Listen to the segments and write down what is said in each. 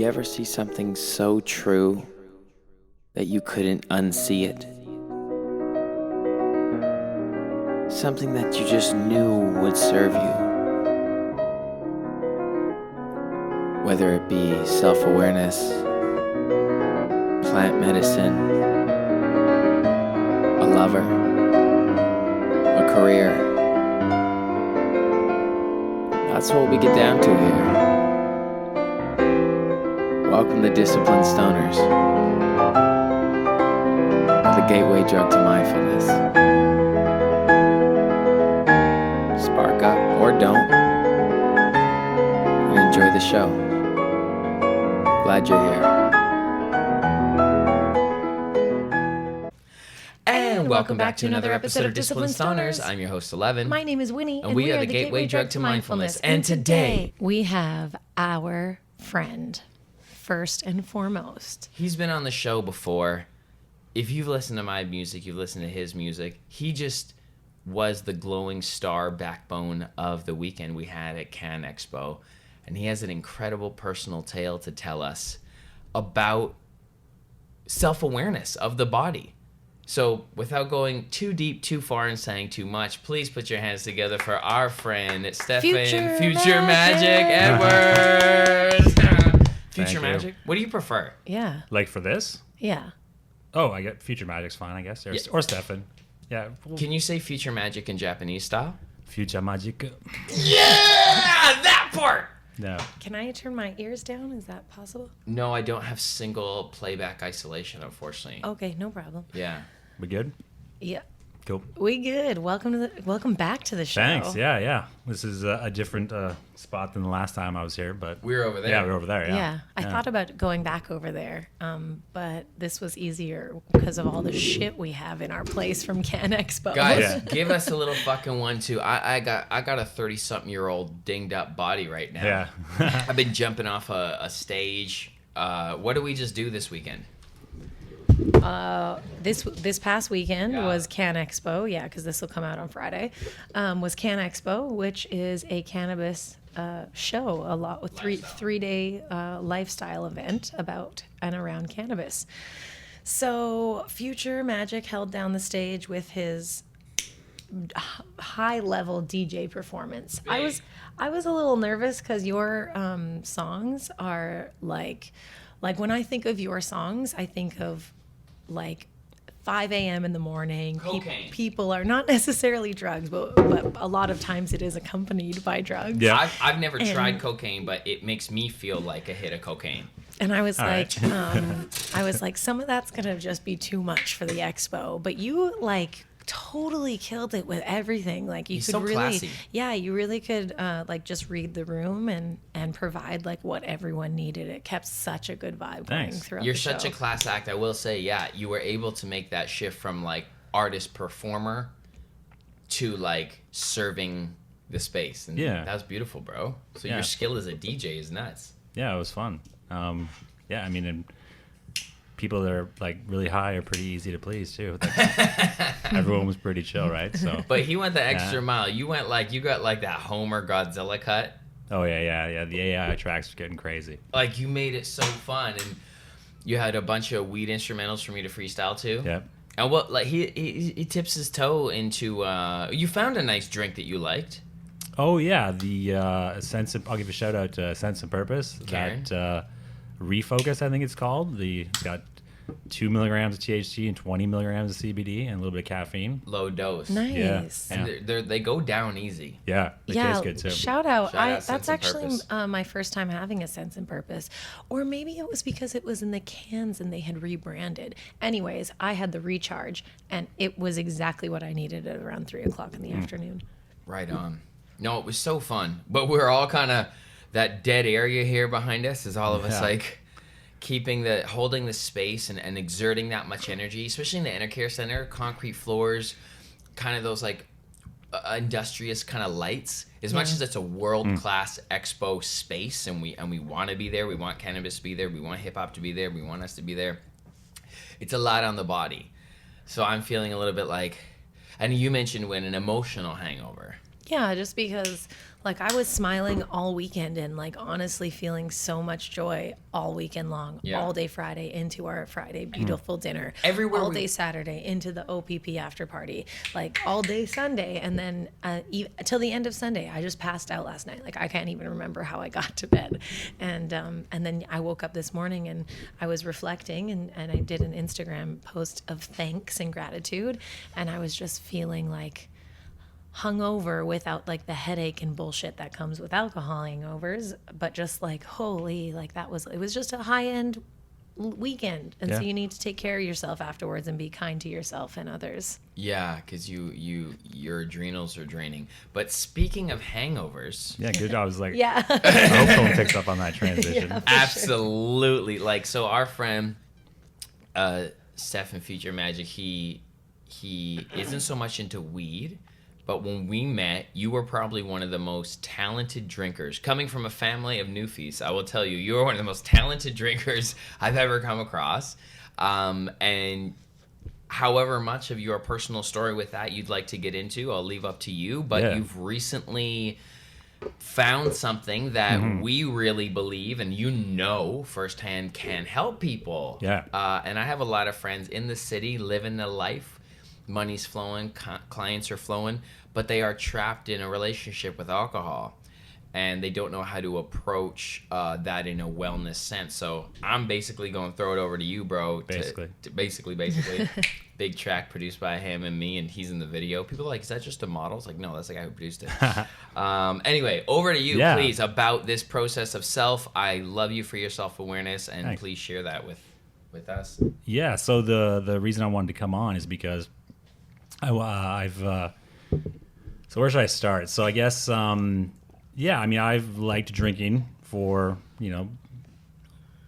you ever see something so true that you couldn't unsee it? Something that you just knew would serve you. Whether it be self-awareness, plant medicine, a lover, a career. That's what we get down to here. Welcome to Disciplined Stoners, the gateway drug to mindfulness. Spark up or don't, and enjoy the show. Glad you're here. And welcome back to another episode of Disciplined Stoners. I'm your host, Ellevan. My name is Winnie. And we are the gateway drug to mindfulness. And today, we have our friend, first and foremost. He's been on the show before. If you've listened to my music, you've listened to his music. He just was the glowing star backbone of the weekend we had at Cannes Expo. And he has an incredible personal tale to tell us about self-awareness of the body. So without going too deep, too far, and saying too much, please put your hands together for our friend, Stefan Future Magic Edwards. Future Magic? What do you prefer? Yeah. Like for this? Yeah. Oh, I get Future Magic's fine, I guess. Or Stefan. Yeah. Can you say Future Magic in Japanese style? Future Magic. Yeah! That part! No. Can I turn my ears down? Is that possible? No, I don't have single playback isolation, unfortunately. Okay, no problem. Yeah. We good? Yeah. Cool. We good. Welcome back to the show. Thanks. Yeah. This is a different spot than the last time I was here, but We're over there. Yeah, we're over there. Yeah. I thought about going back over there, but this was easier because of all the shit we have in our place from Cannes Expo. Guys, give us a little fucking one too. I got a 30-something-year-old dinged up body right now. Yeah. I've been jumping off a stage. What did we just do this weekend? This past weekend was Cannes Expo, because this will come out on Friday. Was Cannes Expo, which is a cannabis show, a lot with three-day lifestyle event about and around cannabis. So Future Magic held down the stage with his high-level DJ performance. I was a little nervous because your songs are like when I think of your songs, I think of like 5 a.m. in the morning. Cocaine. People are not necessarily drugs, but a lot of times it is accompanied by drugs. Yeah. I've never tried cocaine, but it makes me feel like a hit of cocaine. And I was All like, right. some of that's gonna just be too much for the expo. But you like totally killed it with everything. Like you He's could so really, classy. you really could like just read the room and provide like what everyone needed. It kept such a good vibe going Thanks. throughout. You're the such show. a class act. I will say, you were able to make that shift from like artist performer to like serving the space. And Yeah. that was beautiful, bro. So Yeah. your skill as a DJ is nuts. Yeah, it was fun. I mean, and people that are like really high are pretty easy to please too. Everyone was pretty chill, right? So. But he went the extra mile. You got like that Homer Godzilla cut. Oh yeah. The AI tracks are getting crazy. Like you made it so fun, and you had a bunch of weed instrumentals for me to freestyle to. Yep. And what like he tips his toe into. You found a nice drink that you liked. Oh yeah, the I'll give a shout out to Sense and Purpose. Karen? That Refocus, I think it's called. It's got 2 milligrams of THC and 20 milligrams of CBD and a little bit of caffeine. Low dose. Nice. Yeah. And they go down easy. Yeah, they taste good too. Shout out. Shout out Sense That's and actually Purpose. my first time having a Sense and Purpose. Or maybe it was because it was in the cans and they had rebranded. Anyways, I had the Recharge, and it was exactly what I needed at around 3 o'clock in the afternoon. Right on. No, it was so fun. But we're all kind of, that dead area here behind us is all of us like holding the space and exerting that much energy, especially in the Intercare Center, concrete floors, kind of those like industrious kind of lights. As much as it's a world-class expo space and we want to be there, we want cannabis to be there, we want hip-hop to be there, we want us to be there, it's a lot on the body. So I'm feeling a little bit like, and you mentioned when an emotional hangover. Yeah, just because like I was smiling all weekend and like honestly feeling so much joy all weekend long, Yeah. all day Friday into our Friday beautiful dinner, Everywhere all we- day Saturday into the OPP after party, like all day Sunday, and then till the end of Sunday, I just passed out last night. Like I can't even remember how I got to bed, and then I woke up this morning and I was reflecting and I did an Instagram post of thanks and gratitude, and I was just feeling like hungover without like the headache and bullshit that comes with alcohol hangovers, but just like holy, like it was just a high end weekend, and so you need to take care of yourself afterwards and be kind to yourself and others. Yeah, because your adrenals are draining. But speaking of hangovers, Yeah, good job. I was like, Yeah. I hope someone picks up on that transition. Yeah. absolutely. Like, so our friend Steph in Future Magic, he isn't so much into weed. But when we met, you were probably one of the most talented drinkers. Coming from a family of newfies, I will tell you, you are one of the most talented drinkers I've ever come across. And however much of your personal story with that you'd like to get into, I'll leave up to you. But you've recently found something that we really believe and you know firsthand can help people. Yeah. And I have a lot of friends in the city living the life. Money's flowing, clients are flowing, but they are trapped in a relationship with alcohol, and they don't know how to approach that in a wellness sense. So I'm basically going to throw it over to you, bro. Basically. Big track produced by him and me, and he's in the video. People are like, is that just a model? It's like, no, that's the guy who produced it. Anyway, over to you, please, about this process of self. I love you for your self-awareness, and Thanks. Please share that with us. Yeah, so the reason I wanted to come on is because I've so where should I start? So I guess yeah, I mean I've liked drinking for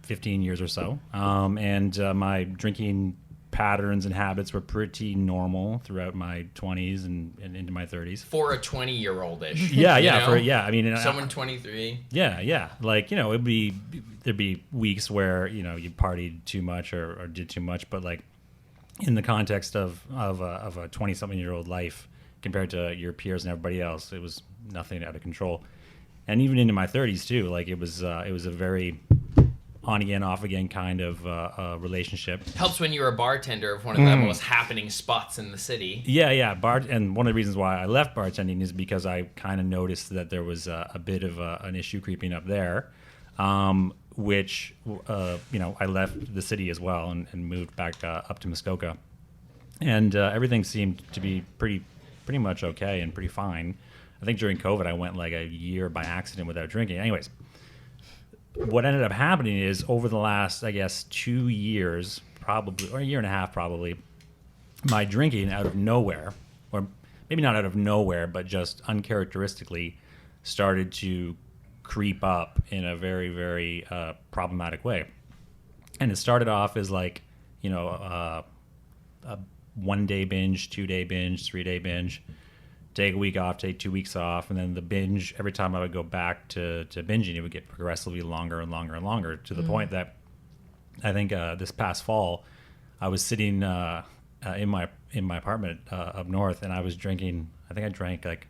15 years or so, and my drinking patterns and habits were pretty normal throughout my 20s and into my 30s. For a 20-year-old-ish. Yeah, you know? I mean Someone 23. Yeah. Like, there'd be weeks where, you partied too much or did too much, but like in the context of a 20-something-year-old life compared to your peers and everybody else, it was nothing out of control. And even into my 30s too, like it was a very on again, off again kind of relationship. Helps when you're a bartender of one of the most happening spots in the city. Yeah. And one of the reasons why I left bartending is because I kind of noticed that there was a bit of an issue creeping up there, which, I left the city as well and moved back up to Muskoka. And everything seemed to be pretty much okay and pretty fine. I think during COVID, I went like a year by accident without drinking. Anyways, what ended up happening is over the last, I guess, 2 years, probably, or a year and a half probably, my drinking out of nowhere, or maybe not out of nowhere, but just uncharacteristically started to creep up in a very, very problematic way. And it started off as like, a 1-day binge, 2-day binge, 3-day binge, take a week off, take 2 weeks off, and then the binge, every time I would go back to binging, it would get progressively longer and longer and longer, to the point that I think this past fall, I was sitting in my apartment up north, and I was drinking, I think I drank like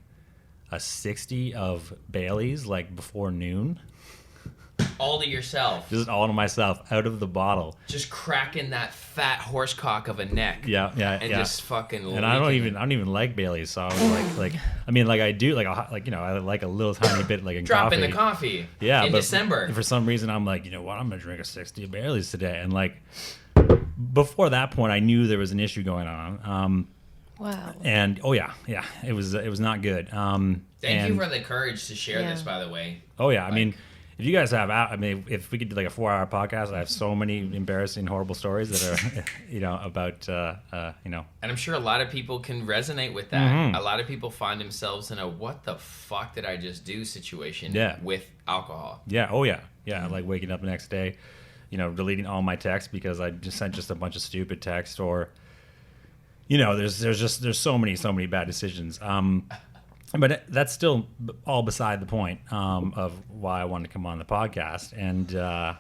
a 60 of Baileys like before noon. All to yourself. Just all to myself, out of the bottle. Just cracking that fat horse cock of a neck. Yeah. And just fucking. And I don't even like Baileys, so I was like I mean, like I do, like I like a little tiny bit, like in Drop coffee. in the coffee. Yeah, in but December. For some reason, I'm like, you know what? I'm gonna drink a 60 of Baileys today, and like before that point, I knew there was an issue going on. Wow. And it was not good. Thank you for the courage to share this, by the way. Oh yeah, I mean, if you guys have, if we could do like a 4-hour podcast, I have so many embarrassing, horrible stories that are, about, And I'm sure a lot of people can resonate with that. A lot of people find themselves in a "what the fuck did I just do" situation with alcohol. Yeah. Oh yeah. Yeah. Like waking up the next day, deleting all my texts because I just sent a bunch of stupid texts, or, there's so many bad decisions. But that's still all beside the point of why I wanted to come on the podcast. And the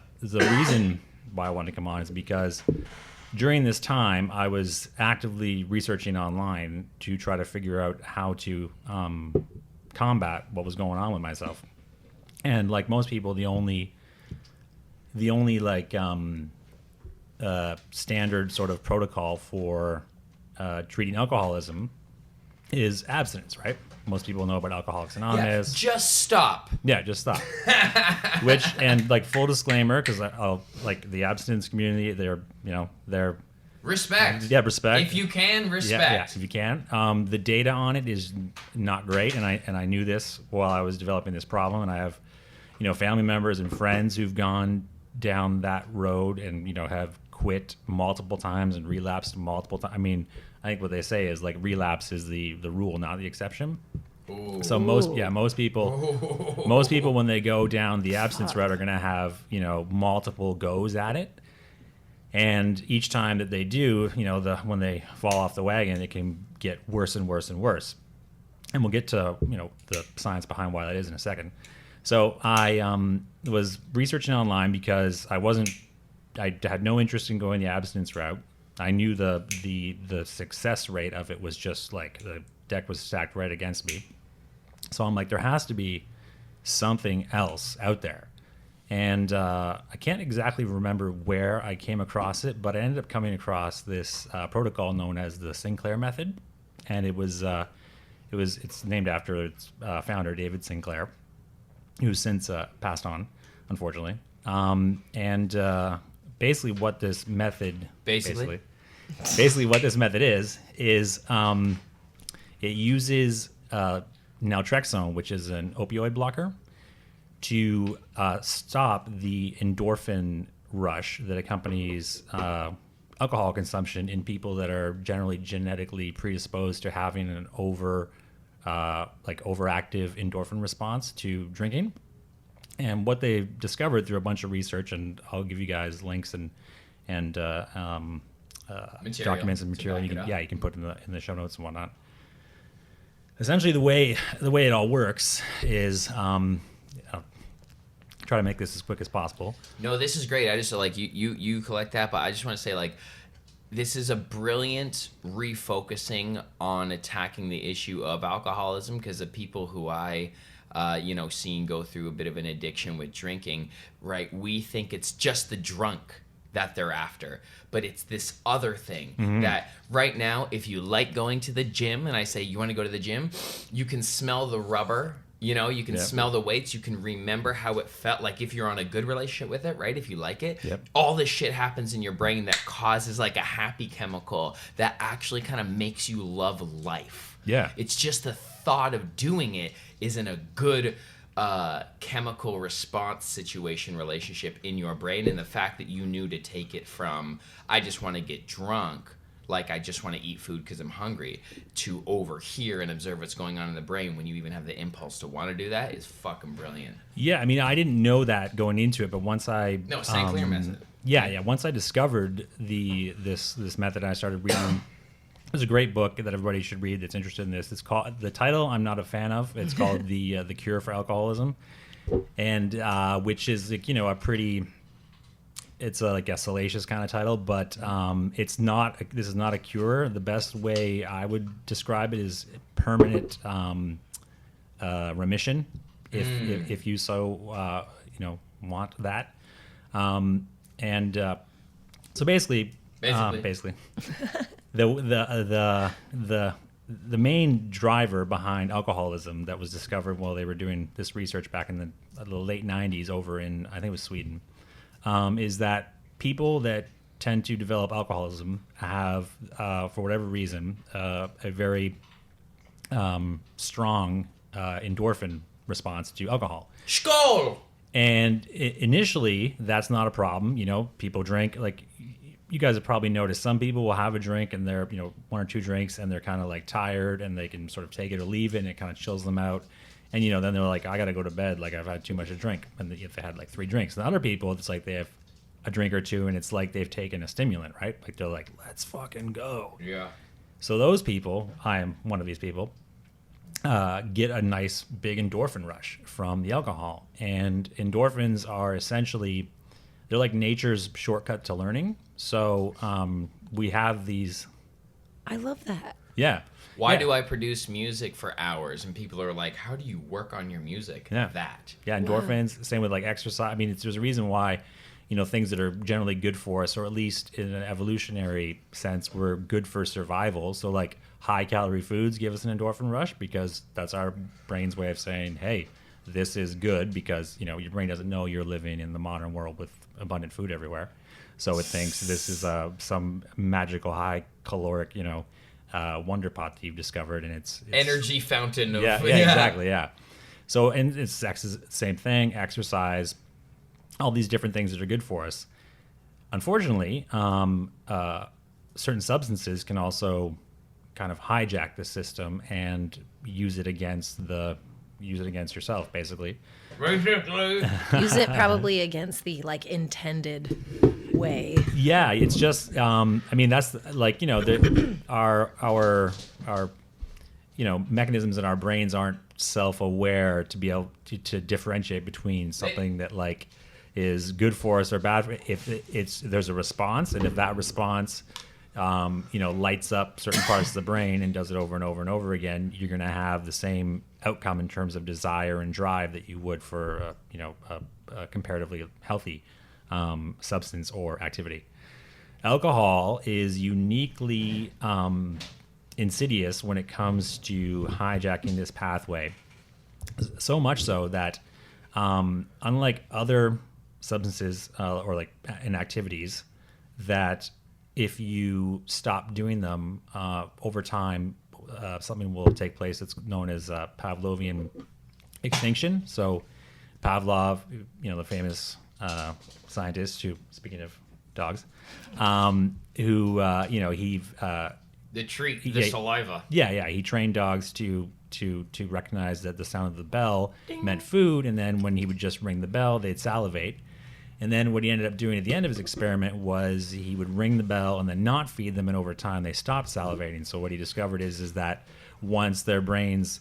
reason why I wanted to come on is because during this time, I was actively researching online to try to figure out how to combat what was going on with myself. And like most people, the only like standard sort of protocol for treating alcoholism is abstinence, right? Most people know about Alcoholics Anonymous. Just stop. Yeah, just stop. Which, and like full disclaimer, because I'll like the abstinence community, they're Respect. yeah, respect. If you can, respect. Yeah, if you can. The data on it is not great, and I knew this while I was developing this problem, and I have, family members and friends who've gone down that road and have quit multiple times and relapsed multiple times. I mean, I think what they say is like relapse is the rule, not the exception. Ooh. So most people when they go down the abstinence route are going to have multiple goes at it, and each time that they do, when they fall off the wagon, it can get worse and worse and worse. And we'll get to the science behind why that is in a second. So I was researching online because I had no interest in going the abstinence route. I knew the success rate of it was just like the deck was stacked right against me. So I'm like, there has to be something else out there. And I can't exactly remember where I came across it, but I ended up coming across this protocol known as the Sinclair Method. And it's named after its founder, David Sinclair, who's since passed on, unfortunately. Basically what this method basically what this method is it uses naltrexone, which is an opioid blocker, to stop the endorphin rush that accompanies alcohol consumption in people that are generally genetically predisposed to having an overactive endorphin response to drinking. And what they discovered through a bunch of research, and I'll give you guys links and documents and material you can put in the show notes and whatnot. Essentially, the way it all works is try to make this as quick as possible. No, this is great. I just you collect that, but I just want to say this is a brilliant refocusing on attacking the issue of alcoholism, because the people who I seen go through a bit of an addiction with drinking, right? We think it's just the drunk that they're after, but it's this other thing that right now, if you like going to the gym, and I say, you want to go to the gym, you can smell the rubber, you can smell the weights, you can remember how it felt like if you're on a good relationship with it, right? If you like it, all this shit happens in your brain that causes like a happy chemical that actually kind of makes you love life. Yeah. It's just the thought of doing it isn't a good chemical response situation relationship in your brain. And the fact that you knew to take it from, I just want to get drunk, like I just want to eat food because I'm hungry, to over here and observe what's going on in the brain when you even have the impulse to want to do that is fucking brilliant. Yeah, I mean, I didn't know that going into it, but once Sinclair Method. Yeah. Once I discovered this method, I started reading. There's a great book that everybody should read that's interested in this. It's called, the title I'm not a fan of. It's called The Cure for Alcoholism, and which is like, a pretty, it's like a salacious kind of title, but it's not. This is not a cure. The best way I would describe it is permanent remission, if you so want that, so basically. The main driver behind alcoholism that was discovered while they were doing this research back in the late 90s over in, I think it was Sweden, is that people that tend to develop alcoholism have, for whatever reason, a very strong endorphin response to alcohol. Skål! And initially, that's not a problem. People drink, like, you guys have probably noticed some people will have a drink and they're, one or two drinks and they're kind of like tired and they can sort of take it or leave it and it kind of chills them out. And, then they're like, I got to go to bed. Like, I've had too much to drink. And if they had like 3 drinks, and other people, it's like they have a drink or two and it's like they've taken a stimulant, right? Like they're like, let's fucking go. Yeah. So those people, I am one of these people, get a nice big endorphin rush from the alcohol. And endorphins are essentially, they're like nature's shortcut to learning. So we have these. I love that. Yeah. Why Yeah. do I produce music for hours? And people are like, how do you work on your music? Yeah. That. Yeah, endorphins. Same with like exercise. I mean, there's a reason why, things that are generally good for us, or at least in an evolutionary sense, were good for survival. So like high calorie foods give us an endorphin rush because that's our brain's way of saying, hey, this is good, because your brain doesn't know you're living in the modern world with abundant food everywhere. So it thinks this is some magical high caloric, wonder pot that you've discovered, and it's Energy fountain. Of, yeah, exactly, yeah. So, and it's sex is the same thing, exercise, all these different things that are good for us. Unfortunately, certain substances can also kind of hijack the system and use it against yourself, basically. Use it probably against the like intended way. Yeah, it's just that's like our mechanisms in our brains aren't self-aware to be able to differentiate between something that like is good for us or bad for, if there's a response, and if that response lights up certain parts of the brain and does it over and over and over again, you're going to have the same outcome in terms of desire and drive that you would for a comparatively healthy substance or activity. Alcohol is uniquely insidious when it comes to hijacking this pathway. So much so that unlike other substances or like in activities, that if you stop doing them over time, something will take place that's known as Pavlovian extinction. So Pavlov, the famous scientist who, speaking of dogs, who he the saliva. Yeah, he trained dogs to recognize that the sound of the bell meant food, and then when he would just ring the bell, they'd salivate. And then what he ended up doing at the end of his experiment was he would ring the bell and then not feed them, and over time they stopped salivating. So what he discovered is that once their brains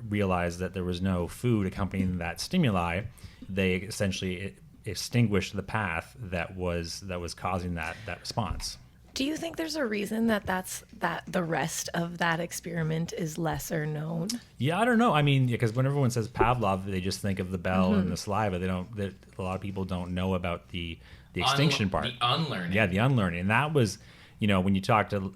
realized that there was no food accompanying that stimuli, they essentially extinguished the path that was causing that response. Do you think there's a reason that the rest of that experiment is lesser known? Yeah, I don't know. I mean, because when everyone says Pavlov, they just think of the bell and the saliva. They don't. A lot of people don't know about the extinction part. The unlearning. Yeah, the unlearning. And that was, when you talk to,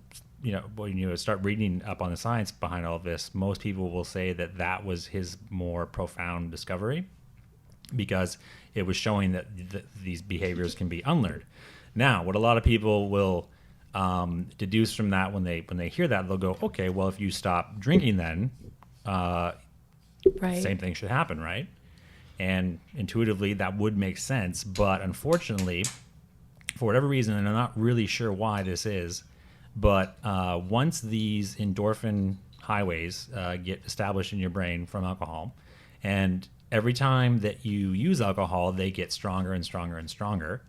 when you start reading up on the science behind all of this, most people will say that was his more profound discovery, because it was showing that these behaviors can be unlearned. Now, what a lot of people will deduce from that, when they hear that, they'll go, okay, well, if you stop drinking, then Right. same thing should happen, right? And intuitively that would make sense, but unfortunately, for whatever reason, and I'm not really sure why this is, but once these endorphin highways get established in your brain from alcohol, and every time that you use alcohol, they get stronger and stronger and stronger.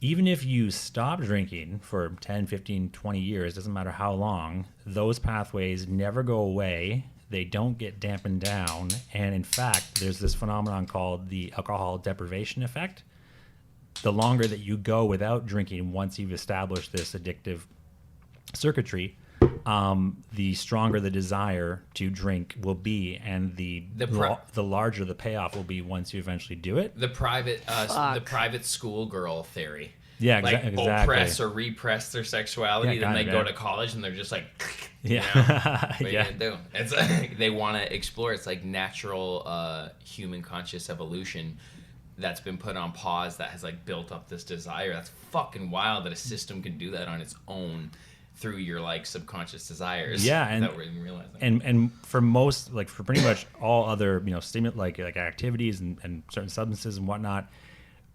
Even if you stop drinking for 10, 15, 20 years, doesn't matter how long, those pathways never go away. They don't get dampened down. And in fact, there's this phenomenon called the alcohol deprivation effect. The longer that you go without drinking, once you've established this addictive circuitry, the stronger the desire to drink will be, and the larger the payoff will be once you eventually do it. The private schoolgirl theory. Yeah, like exactly. oppress or repress their sexuality, then they go to college and they're just like, what are you gonna do? It's like they want to explore. It's like natural human conscious evolution that's been put on pause, that has like built up this desire. That's fucking wild that a system can do that on its own through your like subconscious desires. Yeah, and that we're even realizing. And for most, like for pretty much all other stimulant like activities and certain substances and whatnot,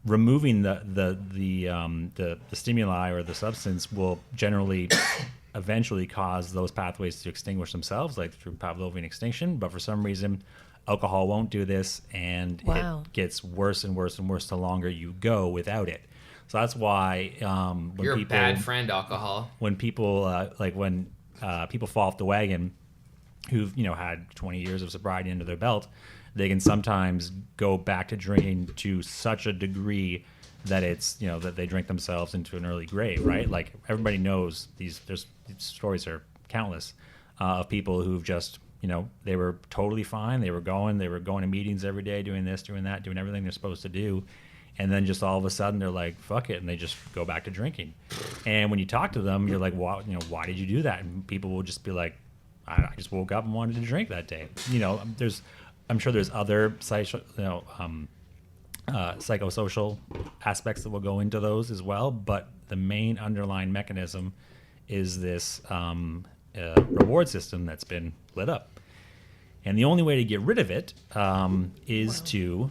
removing the stimuli or the substance will generally eventually cause those pathways to extinguish themselves, like through Pavlovian extinction. But for some reason, alcohol won't do this, and it gets worse and worse and worse the longer you go without it. So that's why when you're people, a bad friend, alcohol. When people people fall off the wagon, who've had 20 years of sobriety under their belt, they can sometimes go back to drinking to such a degree that it's that they drink themselves into an early grave, right? Like everybody knows these stories are countless of people who've just, they were totally fine. They were going to meetings every day, doing this, doing that, doing everything they're supposed to do. And then just all of a sudden they're like, fuck it. And they just go back to drinking. And when you talk to them, you're like, why did you do that? And people will just be like, I just woke up and wanted to drink that day. I'm sure there's other psychosocial aspects that will go into those as well. But the main underlying mechanism is this reward system that's been lit up. And the only way to get rid of it is to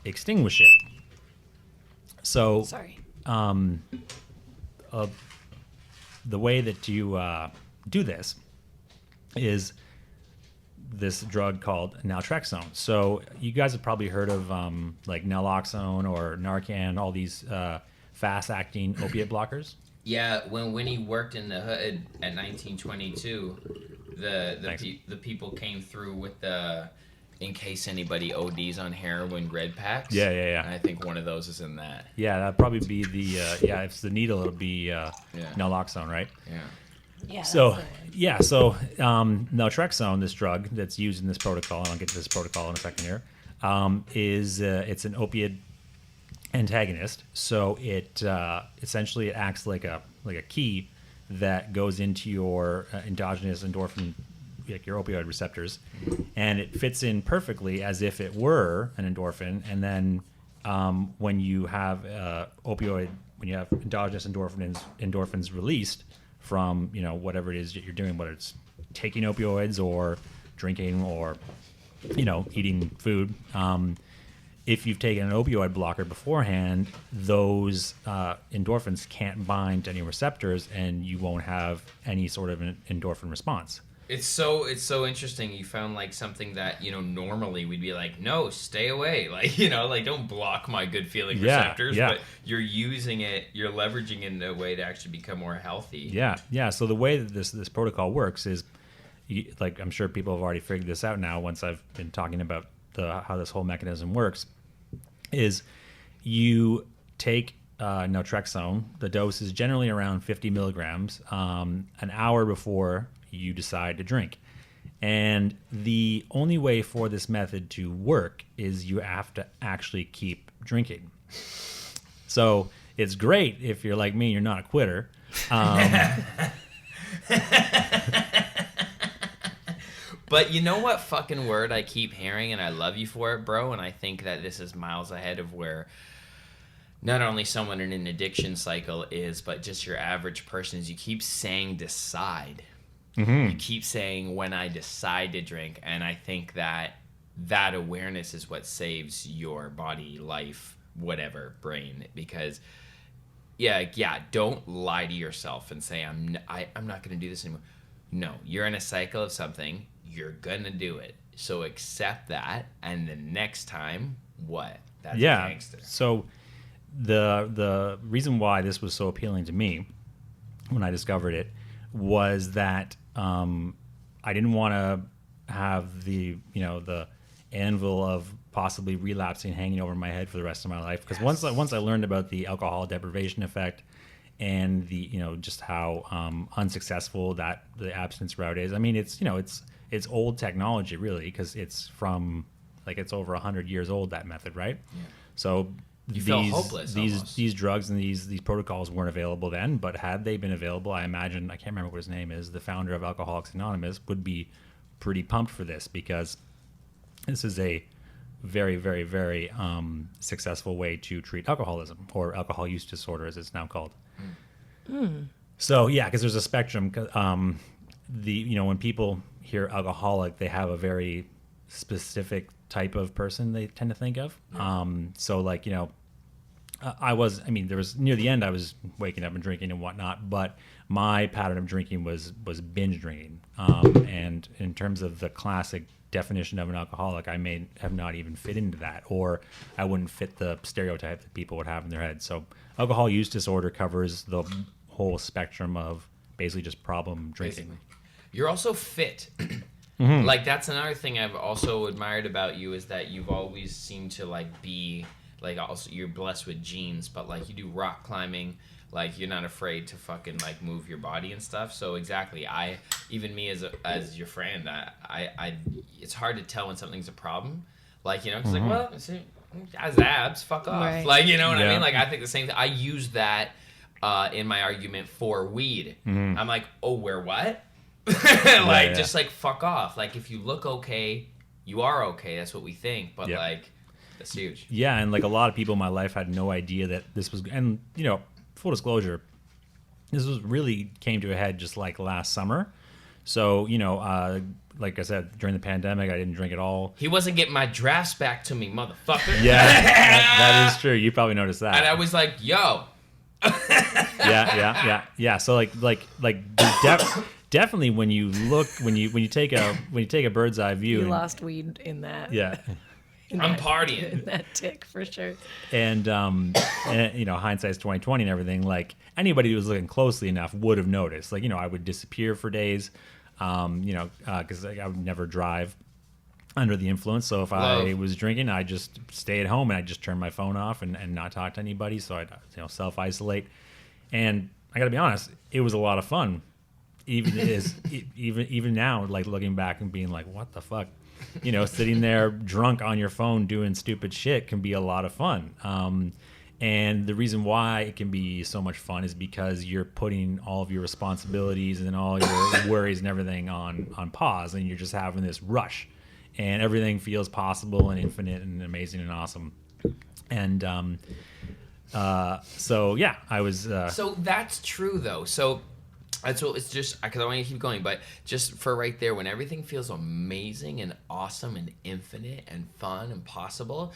extinguish it. So, Sorry. The way that you do this is this drug called naltrexone. So you guys have probably heard of like naloxone or Narcan, all these fast-acting opiate blockers. Yeah, when Winnie worked in the hood at 1922, the people came through with the in case anybody ODs on heroin red packs. Yeah. And I think one of those is in that. Yeah, that'd probably be the if it's the needle, it'll be naloxone, right? Yeah. Yeah. So naltrexone, this drug that's used in this protocol, and I'll get to this protocol in a second here, is it's an opiate antagonist. So it essentially it acts like a key that goes into your endogenous endorphin, like your opioid receptors, and it fits in perfectly as if it were an endorphin. And then when you have endogenous endorphins released from whatever it is that you're doing, whether it's taking opioids or drinking or eating food, if you've taken an opioid blocker beforehand, those endorphins can't bind to any receptors, and you won't have any sort of an endorphin response. It's so interesting. You found like something that normally we'd be like, no, stay away, like don't block my good feeling receptors. But you're using it, you're leveraging it in a way to actually become more healthy. Yeah. So the way that this protocol works is, like I'm sure people have already figured this out now. Once I've been talking about how this whole mechanism works, is you take naltrexone. The dose is generally around 50 milligrams an hour before you decide to drink. And the only way for this method to work is you have to actually keep drinking. So it's great if you're like me, you're not a quitter. But you know what fucking word I keep hearing, and I love you for it, bro, and I think that this is miles ahead of where not only someone in an addiction cycle is, but just your average person is. You keep saying decide. Mm-hmm. You keep saying when I decide to drink, and I think that awareness is what saves your body, life, whatever, brain. Because don't lie to yourself and say I'm not going to do this anymore. No, you're in a cycle of something. You're gonna do it. So accept that, and the next time, what? That's gangster. So the reason why this was so appealing to me when I discovered it was that I didn't want to have the anvil of possibly relapsing hanging over my head for the rest of my life. Because once I learned about the alcohol deprivation effect and the just how unsuccessful that the abstinence route is. I mean, it's old technology really, because it's from it's over 100 years old, that method, right? Yeah. So you feel hopeless. These drugs and these protocols weren't available then, but had they been available, I imagine, I can't remember what his name is, the founder of Alcoholics Anonymous, would be pretty pumped for this, because this is a very, very, very successful way to treat alcoholism, or alcohol use disorder as it's now called. So yeah, because there's a spectrum. When people hear alcoholic, they have a very specific type of person they tend to think of. So there was near the end, I was waking up and drinking and whatnot, but my pattern of drinking was binge drinking. And in terms of the classic definition of an alcoholic, I may have not even fit into that, or I wouldn't fit the stereotype that people would have in their head. So alcohol use disorder covers the whole spectrum of basically just problem drinking. Basically. You're also fit. Mm-hmm. Like, that's another thing I've also admired about you, is that you've always seemed to be also, you're blessed with genes, but you do rock climbing. Like, you're not afraid to fucking like move your body and stuff. So exactly, even me as your friend, I it's hard to tell when something's a problem. Like, you know, because like, well, see, has abs, fuck off. Right. Like, you know what I mean? Like, I think the same thing. I use that in my argument for weed. I'm like, oh, where what? Just like fuck off. Like, if you look okay, you are okay. That's what we think. But like, that's huge. Yeah, and like a lot of people in my life had no idea that this was, and you know, full disclosure, this was really came to a head just like last summer. So, you know, like I said, during the pandemic, I didn't drink at all. He wasn't getting my drafts back to me, motherfucker. Yeah, that is true. You probably noticed that. And I was like, yo. Yeah. So definitely when you look, when you take a bird's eye view, You lost weed in that. yeah. I'm partying. In that tick, for sure. And you know, hindsight's 2020 and everything. Like anybody who was looking closely enough would have noticed. Like, you know, I would disappear for days, you know, because I would never drive under the influence. So if I was drinking, I just stay at home and I just turn my phone off and not talk to anybody. So I'd, you know, self isolate. And I got to be honest, it was a lot of fun. Even now, like looking back and being like, what the fuck. You know, sitting there drunk on your phone doing stupid shit can be a lot of fun. And the reason why it can be so much fun is because you're putting all of your responsibilities and all your worries and everything on pause, and you're just having this rush, and everything feels possible and infinite and amazing and awesome. And so yeah, I was. So that's true though. So. That's what it's just because I want to keep going, but just for right there, when everything feels amazing and awesome and infinite and fun and possible,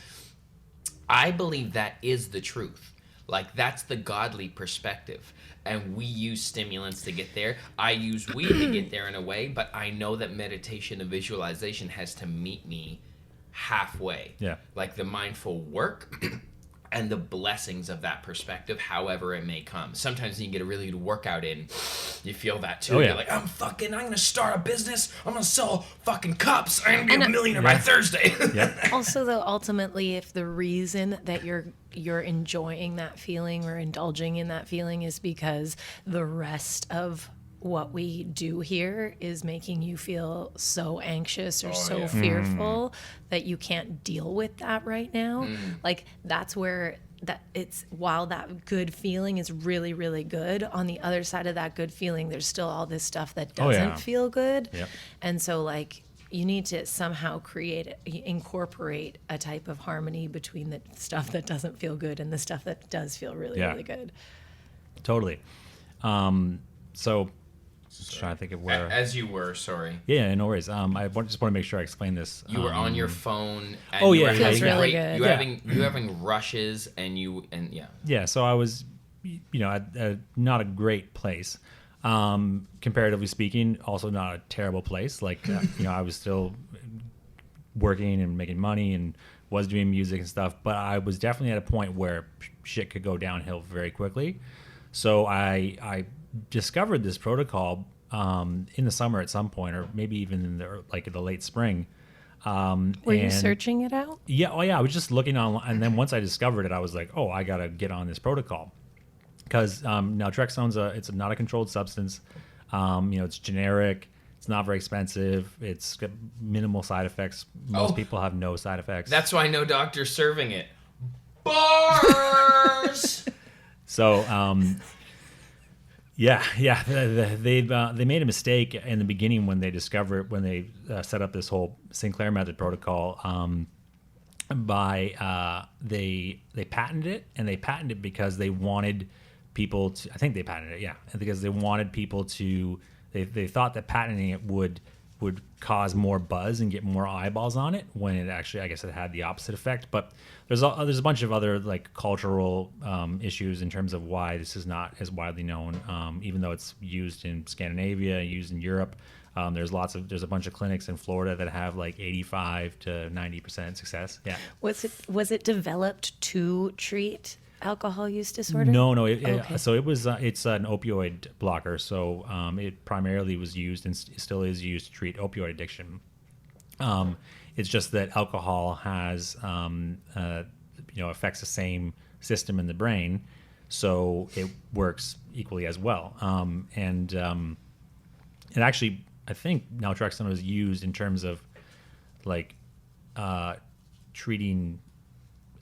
I believe that is the truth. Like, that's the godly perspective. And we use stimulants to get there. I use weed to get there in a way, but I know that meditation and visualization has to meet me halfway. Yeah. Like the mindful work and the blessings of that perspective, however it may come. Sometimes you can get a really good workout in. You feel that too. Oh, yeah. You're like, I'm going to start a business. I'm going to sell fucking cups. I'm going to be a millionaire by Thursday. Yeah. Also, though, ultimately, if the reason that you're enjoying that feeling or indulging in that feeling is because the rest of what we do here is making you feel so anxious or fearful that you can't deal with that right now. Like, that's where while that good feeling is really, really good, on the other side of that good feeling, there's still all this stuff that doesn't feel good. Yep. And so, like, you need to somehow incorporate a type of harmony between the stuff that doesn't feel good and the stuff that does feel really, really good. Totally. So just trying to think of where. As you were, sorry. Yeah, no worries. Just want to make sure I explain this. You were on your phone. And Oh, you yeah, were yeah, having yeah. great- Really You good. were having rushes, Yeah, so I was, you know, at not a great place, comparatively speaking. Also, not a terrible place. Like, you know, I was still working and making money and was doing music and stuff, but I was definitely at a point where shit could go downhill very quickly. So I discovered this protocol in the summer at some point, or maybe even in the late spring. Were you searching it out? Yeah, I was just looking online, and then once I discovered it, I was like, oh, I gotta get on this protocol, because naltrexone's it's not a controlled substance. You know, it's generic. It's not very expensive. It's got minimal side effects. Most people have no side effects. That's why no doctor's serving it. Bars. So, they made a mistake in the beginning when they set up this whole Sinclair Method protocol. They patented it, and they patented it because they wanted people to. I think they patented it, yeah, because they wanted people to. They thought that patenting it would cause more buzz and get more eyeballs on it, when it actually, I guess, it had the opposite effect. But there's a bunch of other like cultural issues in terms of why this is not as widely known, even though it's used in Scandinavia, used in Europe. There's a bunch of clinics in Florida that have like 85 to 90% success. Yeah. Was it developed to treat alcohol use disorder? No. Okay. So it's an opioid blocker. So it primarily was used and still is used to treat opioid addiction. It's just that alcohol has affects the same system in the brain. so it works equally as well. And it actually, I think naltrexone is used in terms of like treating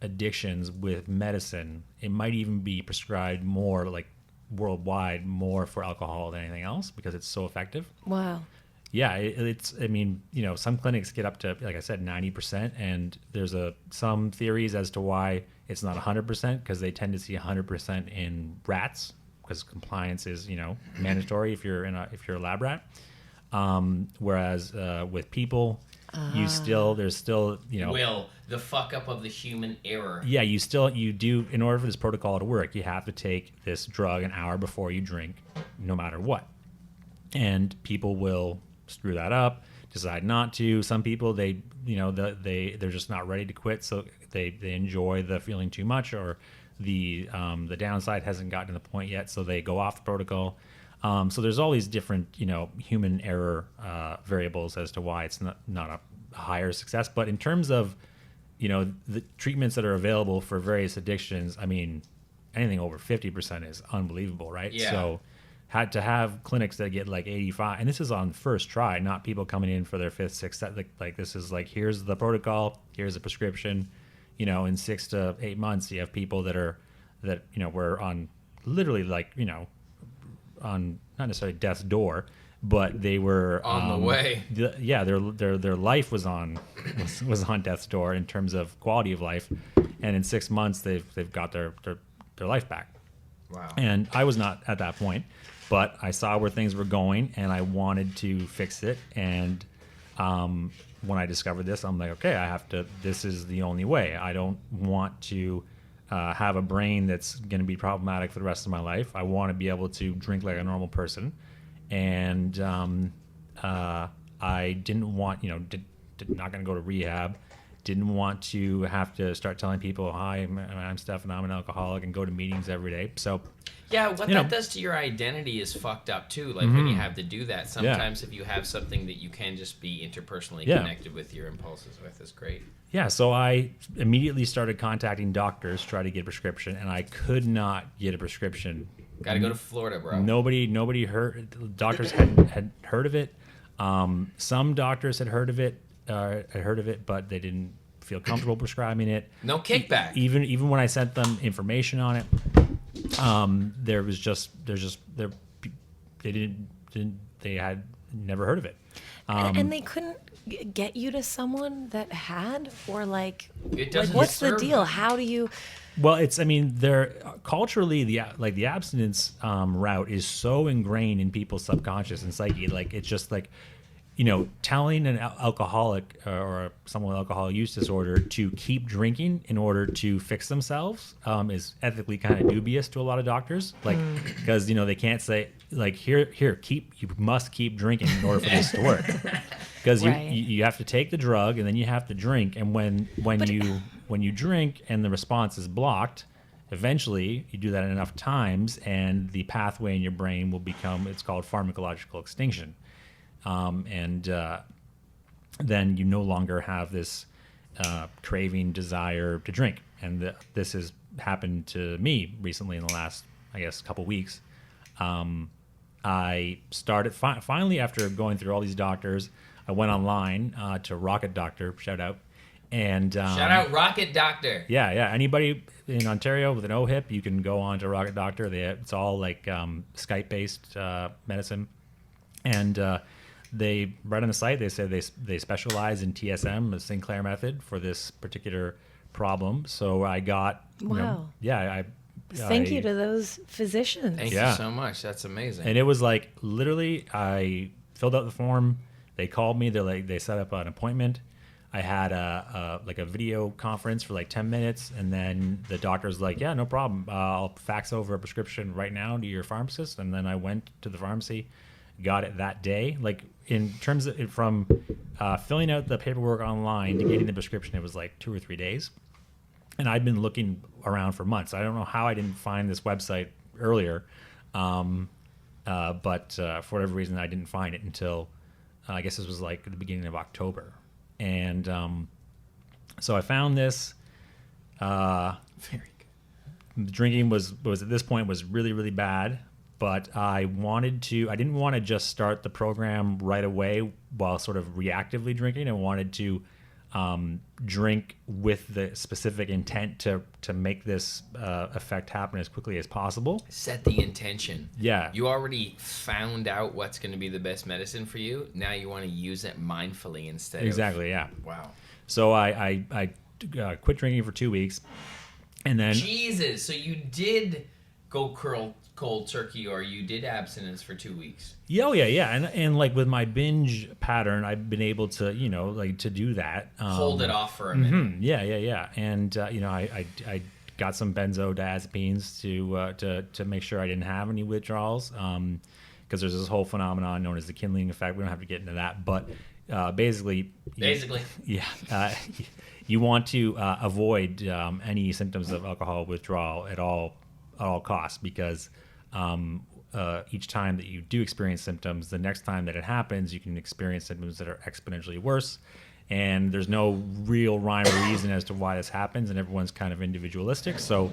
addictions with medicine. It might even be prescribed more like worldwide, more for alcohol than anything else because it's so effective. Wow. Yeah, it's. I mean, some clinics get up to, like I said, 90%, and there's some theories as to why it's not 100% because they tend to see 100% in rats because compliance is mandatory if you're a lab rat. Whereas with people, there's still Will, the fuck up of the human error. yeah, you do, in order for this protocol to work, you have to take this drug an hour before you drink, no matter what. And people will screw that up, decide not to. Some people, they're just not ready to quit, so they enjoy the feeling too much, or the downside hasn't gotten to the point yet, so they go off the protocol. So there's all these different, human error variables as to why it's not a higher success. But in terms of, the treatments that are available for various addictions, I mean, anything over 50% is unbelievable, right? Yeah. So had to have clinics that get like 85, and this is on first try, not people coming in for their fifth, sixth, like this is like, here's the protocol, here's a prescription, in 6 to 8 months, you have people that were on literally like, on not necessarily death's door, but they were on the way. Their life was on death's door in terms of quality of life, and in 6 months they've got their life back. Wow. And I was not at that point, but I saw where things were going, and I wanted to fix it. And when I discovered this, I'm like, okay, this is the only way. I don't want to have a brain that's going to be problematic for the rest of my life. I want to be able to drink like a normal person. And I didn't want, not going to go to rehab. Didn't want to have to start telling people, hi, I'm Stefan, I'm an alcoholic, and go to meetings every day. So yeah, what that does to your identity is fucked up too. Like when you have to do that, sometimes if you have something that you can just be interpersonally connected with your impulses with, is great. Yeah, so I immediately started contacting doctors, try to get a prescription, and I could not get a prescription. Got to go to Florida, bro. Nobody heard. Doctors had heard of it. Some doctors had heard of it, but they didn't feel comfortable prescribing it. No kickback. Even when I sent them information on it, they had never heard of it. And they couldn't get you to someone that had, or like doesn't what's the serve deal? them. How do you? Well, they're culturally the abstinence route is so ingrained in people's subconscious and psyche. Like it's just like, telling an alcoholic or someone with alcohol use disorder to keep drinking in order to fix themselves is ethically kind of dubious to a lot of doctors. Like, because they can't say like you must keep drinking in order for this to work. Because you have to take the drug and then you have to drink, and when you drink and the response is blocked, eventually you do that enough times and the pathway in your brain will become, it's called pharmacological extinction. Then you no longer have this craving, desire to drink. And this has happened to me recently in the last, I guess, couple weeks. I started, finally, after going through all these doctors, I went online to Rocket Doctor, shout out. And shout out Rocket Doctor. Yeah. Anybody in Ontario with an OHIP, you can go on to Rocket Doctor. It's all like Skype-based medicine. And they, right on the site, they say they specialize in TSM, the Sinclair Method, for this particular problem. So I got, Wow. Thank you to those physicians. Thank you so much. That's amazing. And it was like, literally, I filled out the form. They called me. They set up an appointment. I had a video conference for like 10 minutes, and then the doctor's like, yeah, no problem. I'll fax over a prescription right now to your pharmacist. And then I went to the pharmacy, got it that day. Like in terms of it, from filling out the paperwork online to getting the prescription, it was like 2 or 3 days. And I'd been looking around for months. I don't know how I didn't find this website earlier, but for whatever reason, I didn't find it until I guess this was like the beginning of October. And so I found this. Very good. drinking was at this point was really, really bad. But I didn't want to just start the program right away while sort of reactively drinking. I wanted to drink with the specific intent to make this effect happen as quickly as possible. Set the intention. Yeah. You already found out what's going to be the best medicine for you. Now you want to use it mindfully instead Exactly, yeah. Wow. So I quit drinking for 2 weeks. And then... Jesus, so you did go cold turkey, or you did abstinence for 2 weeks. Yeah. And like with my binge pattern, I've been able to, like to do that. Hold it off for a minute. Yeah. And, I got some benzodiazepines to make sure I didn't have any withdrawals. Because there's this whole phenomenon known as the kindling effect. We don't have to get into that. But basically. Yeah. You want to avoid any symptoms of alcohol withdrawal at all costs, because each time that you do experience symptoms, the next time that it happens, you can experience symptoms that are exponentially worse. And there's no real rhyme or reason as to why this happens, and everyone's kind of individualistic. So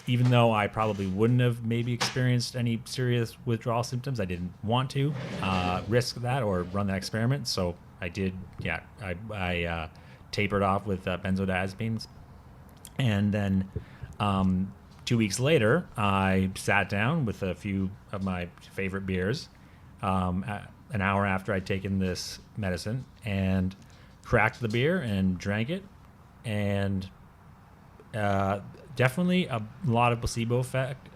even though I probably wouldn't have maybe experienced any serious withdrawal symptoms, I didn't want to risk that or run that experiment. So I did, I tapered off with benzodiazepines. And then 2 weeks later, I sat down with a few of my favorite beers an hour after I'd taken this medicine, and cracked the beer and drank it. And definitely a lot of placebo effect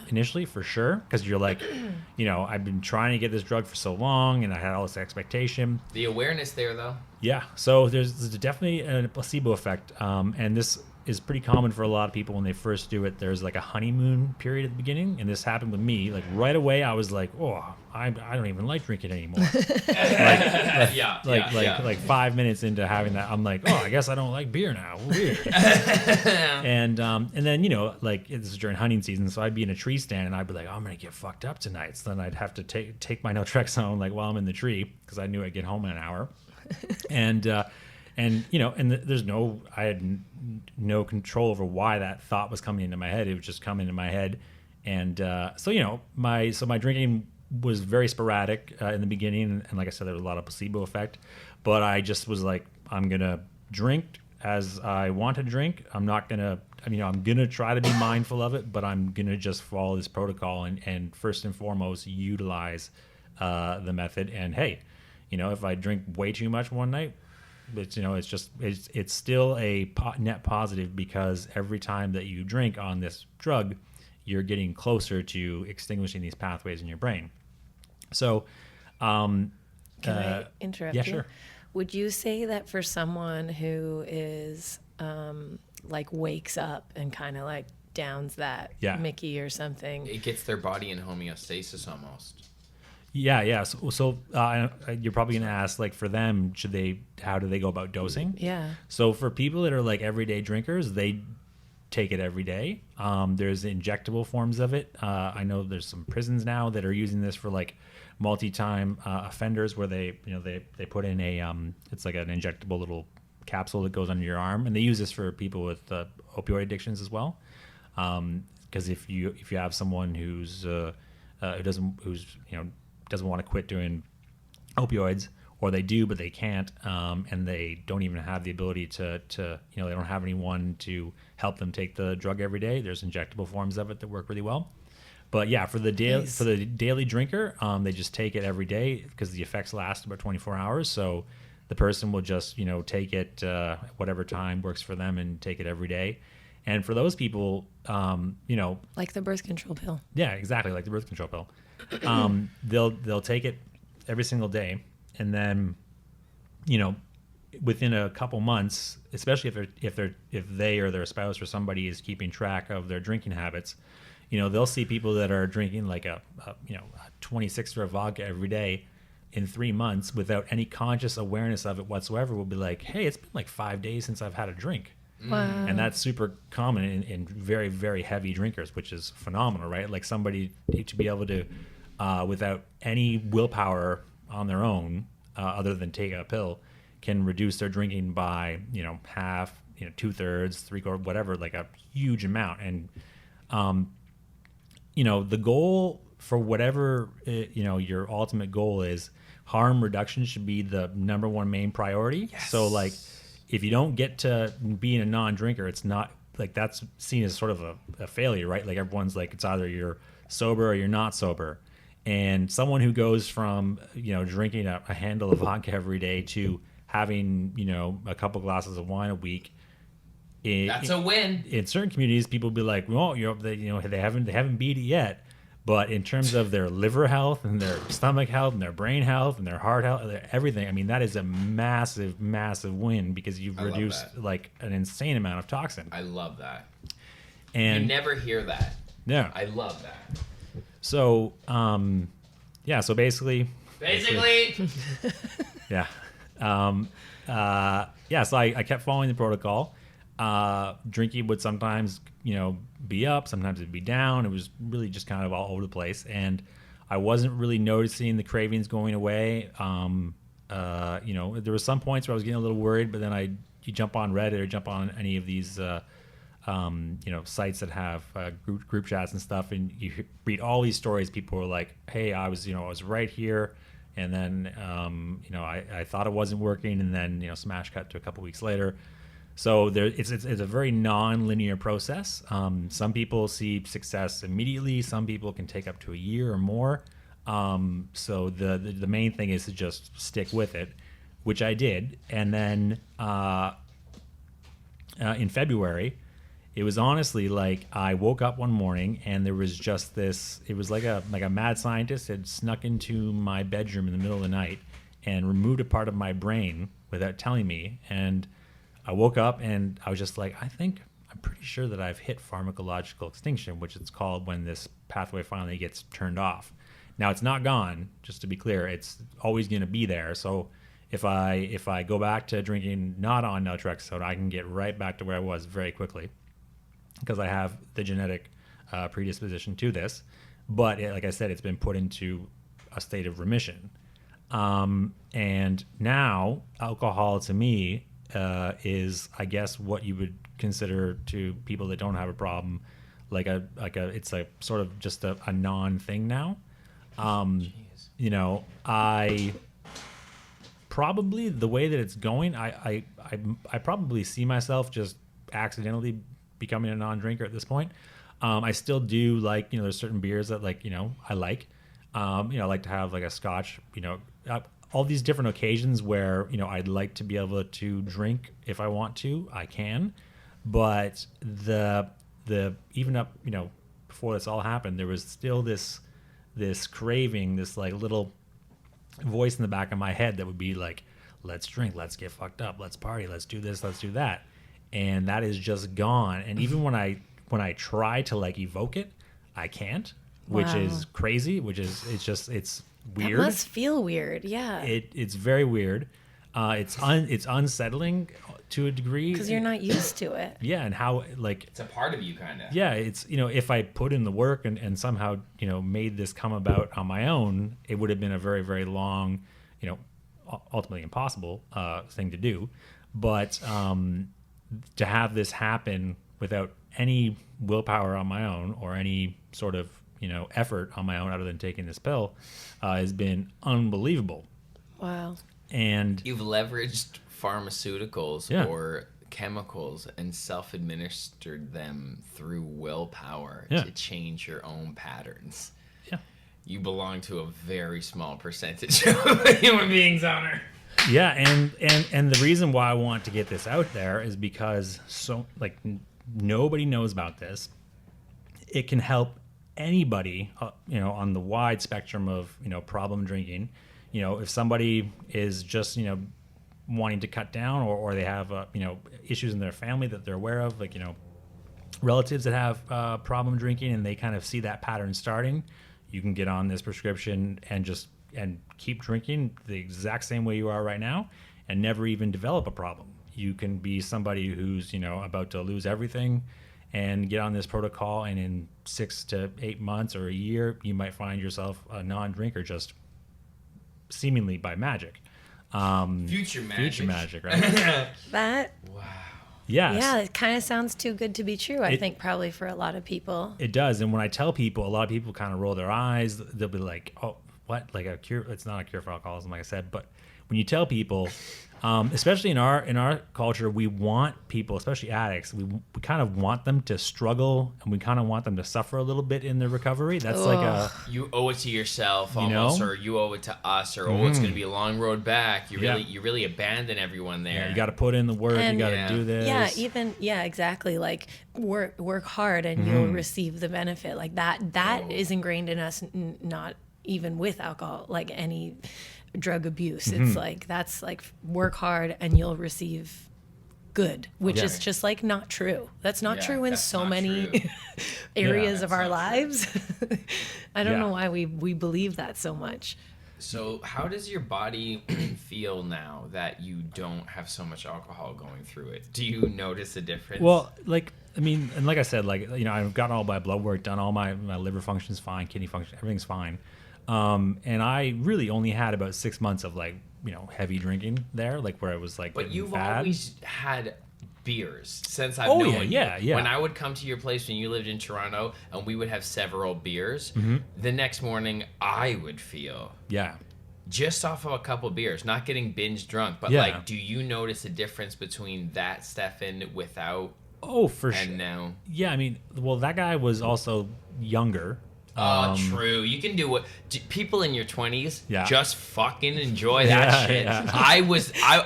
initially, for sure, because you're like, I've been trying to get this drug for so long, and I had all this expectation. The awareness there, though. Yeah, so there's definitely a placebo effect, and this is pretty common for a lot of people when they first do it. There's like a honeymoon period at the beginning, and this happened with me. Like right away, I was like, "Oh, I don't even like drinking anymore." like 5 minutes into having that, I'm like, "Oh, I guess I don't like beer now." Weird. and then like this is during hunting season, so I'd be in a tree stand and I'd be like, "I'm gonna get fucked up tonight." So then I'd have to take my naltrexone like while I'm in the tree, because I knew I'd get home in an hour, and I had no control over why that thought was coming into my head. It was just coming into my head. And so my drinking was very sporadic in the beginning. And like I said, there was a lot of placebo effect. But I just was like, I'm going to drink as I want to drink. I'm going to try to be mindful of it, but I'm going to just follow this protocol and first and foremost utilize the method. And hey, if I drink way too much one night, it's still a net positive, because every time that you drink on this drug, you're getting closer to extinguishing these pathways in your brain. So, can I interrupt you? Yeah, sure. Would you say that for someone who is like wakes up and kind of like downs that Mickey or something, it gets their body in homeostasis almost? Yeah. So you're probably gonna ask, like, for them, how do they go about dosing? Yeah. So for people that are like everyday drinkers, they take it every day. There's injectable forms of it. I know there's some prisons now that are using this for like multi-time offenders, where they put in it's like an injectable little capsule that goes under your arm, and they use this for people with opioid addictions as well. Because if you have someone who doesn't want to quit doing opioids, or they do but they can't, and they don't even have the ability to they don't have anyone to help them take the drug every day, there's injectable forms of it that work really well. But yeah, for the daily drinker, they just take it every day, because the effects last about 24 hours. So the person will just take it whatever time works for them, and take it every day. And for those people, like the birth control pill. Yeah, exactly, like the birth control pill. They'll take it every single day, and then within a couple months, especially if they or their spouse or somebody is keeping track of their drinking habits, they'll see people that are drinking like a 26er of vodka every day in 3 months without any conscious awareness of it whatsoever. Will be like, hey, it's been like 5 days since I've had a drink. Wow. And that's super common in very, very heavy drinkers, which is phenomenal, right? Like somebody to be able to, without any willpower on their own, other than take a pill, can reduce their drinking by, half, 2/3, 3/4, whatever, like a huge amount. And the goal for whatever your ultimate goal is, harm reduction should be the number one main priority. Yes. So like, if you don't get to being a non-drinker, it's not like that's seen as sort of a failure, right? Like everyone's like, it's either you're sober or you're not sober. And someone who goes from drinking a handle of vodka every day to having a couple glasses of wine a week, That's a win. In certain communities, people be like, well, they haven't beat it yet. But in terms of their liver health and their stomach health and their brain health and their heart health, everything, I mean, that is a massive, massive win because you've reduced like an insane amount of toxin. I love that. And you never hear that. Yeah. I love that. So, so basically. Yeah. So I kept following the protocol. Drinking would sometimes, be up, sometimes it'd be down. It was really just kind of all over the place. And I wasn't really noticing the cravings going away. There were some points where I was getting a little worried, but then you jump on Reddit or jump on any of these, sites that have group chats and stuff, and you read all these stories. People were like, "Hey, I was right here, and then, I thought it wasn't working, and then, smash cut to a couple weeks later." So it's a very non-linear process. Some people see success immediately. Some people can take up to a year or more. So the main thing is to just stick with it, which I did. And then in February, it was honestly like I woke up one morning and there was just this. It was like a mad scientist had snuck into my bedroom in the middle of the night and removed a part of my brain without telling me. And I woke up and I was just like, I'm pretty sure that I've hit pharmacological extinction, which it's called when this pathway finally gets turned off. Now it's not gone, just to be clear. It's always going to be there. So if I go back to drinking not on naltrexone, I can get right back to where I was very quickly because I have the genetic predisposition to this. But like I said, it's been put into a state of remission. And now alcohol to me is, I guess, what you would consider to people that don't have a problem, it's a sort of just a non thing now. I probably, the way that it's going, I probably see myself just accidentally becoming a non-drinker at this point. I still do like, there's certain beers that I like. I like to have like a scotch, all these different occasions where, I'd like to be able to drink if I want to, I can. But the even up, before this all happened, there was still this craving, this like little voice in the back of my head that would be like, let's drink, let's get fucked up, let's party, let's do this, let's do that. And that is just gone. And even when I try to like evoke it, I can't, which is crazy, it's weird. That must feel weird. Yeah. It's very weird. It's unsettling to a degree because you're not used to it. Yeah. And how it's a part of you kind of. Yeah. It's, if I put in the work and somehow, made this come about on my own, it would have been a very, very long, ultimately impossible thing to do. But to have this happen without any willpower on my own or any sort of, effort on my own other than taking this pill has been unbelievable. Wow. And you've leveraged pharmaceuticals or chemicals and self-administered them through willpower to change your own patterns. Yeah. You belong to a very small percentage of human beings on Earth. Yeah, and the reason why I want to get this out there is because nobody knows about this. It can help anybody, on the wide spectrum of, problem drinking. If somebody is just, wanting to cut down or they have, issues in their family that they're aware of, relatives that have problem drinking and they kind of see that pattern starting, you can get on this prescription and keep drinking the exact same way you are right now and never even develop a problem. You can be somebody who's, about to lose everything and get on this protocol, and in 6 to 8 months or a year, you might find yourself a non-drinker just seemingly by magic. Future magic. Future magic, right? That. Wow. Yes. Yeah, it kind of sounds too good to be true. I It- think probably for a lot of people. It does. And when I tell people, a lot of people kind of roll their eyes. They'll be like, oh, what? Like a cure? It's not a cure for alcoholism, like I said. But when you tell people, especially in our culture, we want people, especially addicts, we kind of want them to struggle, and we kind of want them to suffer a little bit in their recovery. That's like a You owe it to yourself You almost, know? or you owe it to us, or oh, it's going to be a long road back. You Yeah. really abandon everyone there. yeah, you got to put in the work. And- you got to Yeah. do this. Yeah, exactly. Like work hard and you'll receive the benefit. Like that is ingrained in us, not even with alcohol, like any drug abuse. It's like, that's like work hard and you'll receive good, which Yeah. is just like not true. That's not Yeah, true in that's so not many true. areas that's of our not lives. I don't Yeah. know why we believe that so much. So how does your body feel now that you don't have so much alcohol going through it? Do you notice a difference? Well, like, I mean, and like I said, like, you know, I've gotten all my blood work done, all my liver function's fine, kidney function, everything's fine. And I really only had about 6 months of, like, you know, heavy drinking there, like where I was like, but getting you've bad. always had beers since I've Oh, known yeah, you. yeah, yeah. When I would come to your place when you lived in Toronto and we would have several beers, the next morning I would feel Yeah. just off of a couple beers, not getting binge drunk, but Yeah. like, do you notice a difference between that Stefan without Oh, for sure. and now? Yeah, I mean, well, that guy was also younger. Oh, true. You can do what people in your 20s Yeah. just fucking enjoy that Yeah, shit. yeah.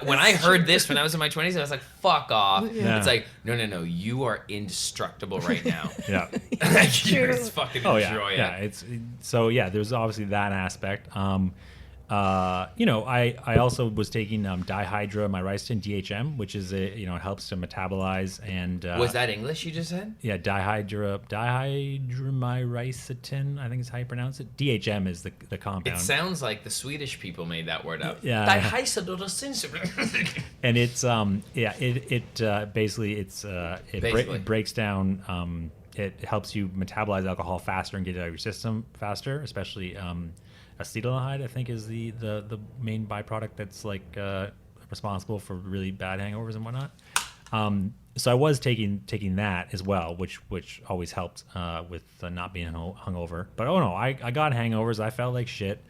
When I heard this when I was in my 20s, I was like, fuck off. Yeah. It's like, no, you are indestructible right now. Yeah. You just fucking Oh enjoy yeah, it. yeah. So yeah, there's obviously that aspect. You know, I also was taking dihydramycin DHM, which is it helps to metabolize and Was that English you just said? yeah, dihydramycin, I think is how you pronounce it. DHM is the compound. It sounds like the Swedish people made that word up. Yeah. And it's basically it Basically. breaks down. It helps you metabolize alcohol faster and get it out of your system faster, especially acetaldehyde, I think, is the main byproduct that's like responsible for really bad hangovers and whatnot. So I was taking that as well, which always helped with not being hungover. But I got hangovers. I felt like shit.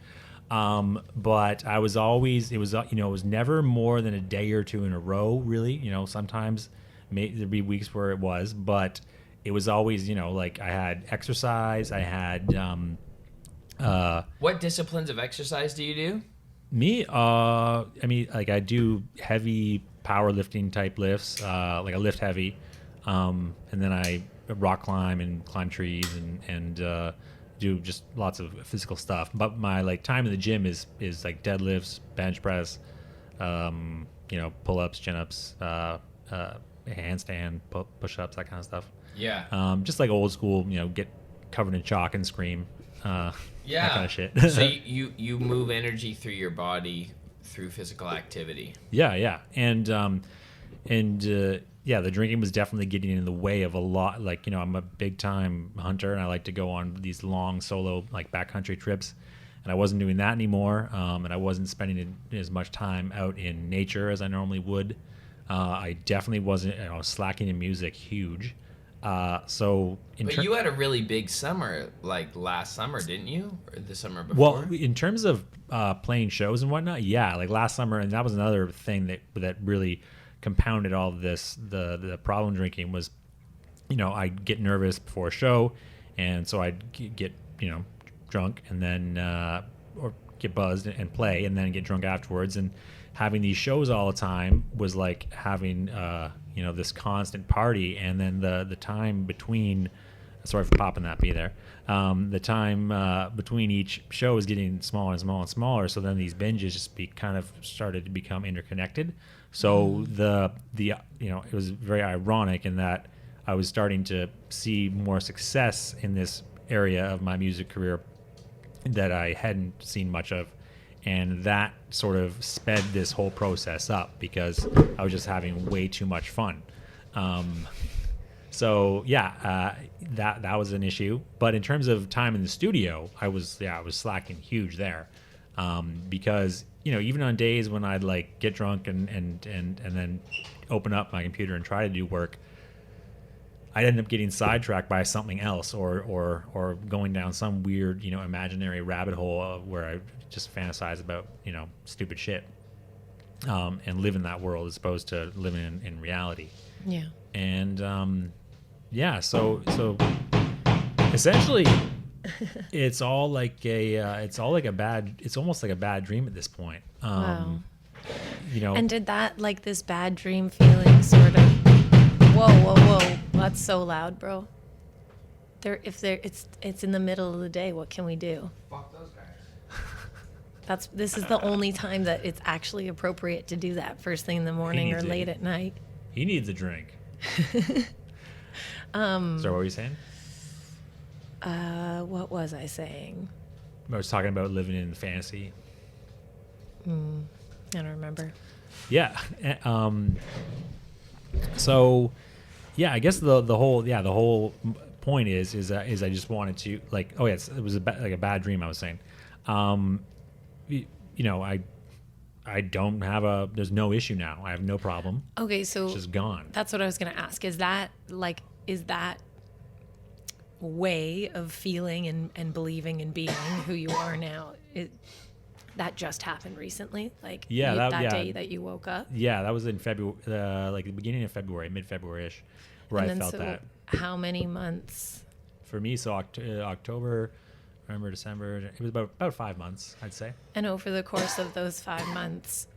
But I was always, it was never more than a day or two in a row, really. Sometimes there'd be weeks where it was, but it was always, like I had exercise, I had, What disciplines of exercise do you do? me, I mean, like I do heavy powerlifting type lifts, like I lift heavy, and then I rock climb and climb trees and do just lots of physical stuff. But my like time in the gym is like deadlifts, bench press, pull-ups, chin-ups, handstand, push-ups, that kind of stuff. Yeah. Just like old school, get covered in chalk and scream. That kind of shit. So you move energy through your body through physical activity. Yeah. And the drinking was definitely getting in the way of a lot. Like, I'm a big time hunter and I like to go on these long solo, like backcountry trips. And I wasn't doing that anymore. And I wasn't spending as much time out in nature as I normally would. I definitely wasn't, slacking in music, huge. But you had a really big summer, like last summer, didn't you? Or the summer before? Well, in terms of playing shows and whatnot, yeah, like last summer, and that was another thing that really compounded all of this. The problem drinking was, I'd get nervous before a show, and so I'd get drunk and then or get buzzed and play, and then get drunk afterwards. And having these shows all the time was like having this constant party, and then the time between, sorry for popping that B there, the time between each show is getting smaller and smaller and smaller, so then these binges just started to become interconnected. So it was very ironic in that I was starting to see more success in this area of my music career that I hadn't seen much of. And that sort of sped this whole process up because I was just having way too much fun. That was an issue. But in terms of time in the studio, I was slacking huge there, because even on days when I'd like get drunk and then open up my computer and try to do work, I'd end up getting sidetracked by something else, or going down some weird, imaginary rabbit hole where I just fantasize about, stupid shit, and live in that world as opposed to living in reality. Yeah. And so essentially, it's almost like a bad dream at this point. Wow. You And did that, like, this bad dream feeling sort of, whoa, that's so loud, bro. It's in the middle of the day, what can we do? Fuck those guys. This is the only time that it's actually appropriate to do that, first thing in the morning or needs late at night. He needs a drink. So what were you saying? What was I saying? I was talking about living in fantasy. I don't remember. Yeah. So, yeah, I guess the whole point is I just wanted to, like, oh yes, it was a bad dream. I was saying, I don't have there's no issue now. I have no problem. Okay, so It's just gone. that's what I was going to ask. Is that way of feeling and believing and being who you are now, that just happened recently? Like, that day that you woke up? Yeah, that was in February, like the beginning of February, mid-February-ish, where I felt that. How many months? For me, so October, November, December, it was about 5 months, I'd say. And over the course of those 5 months,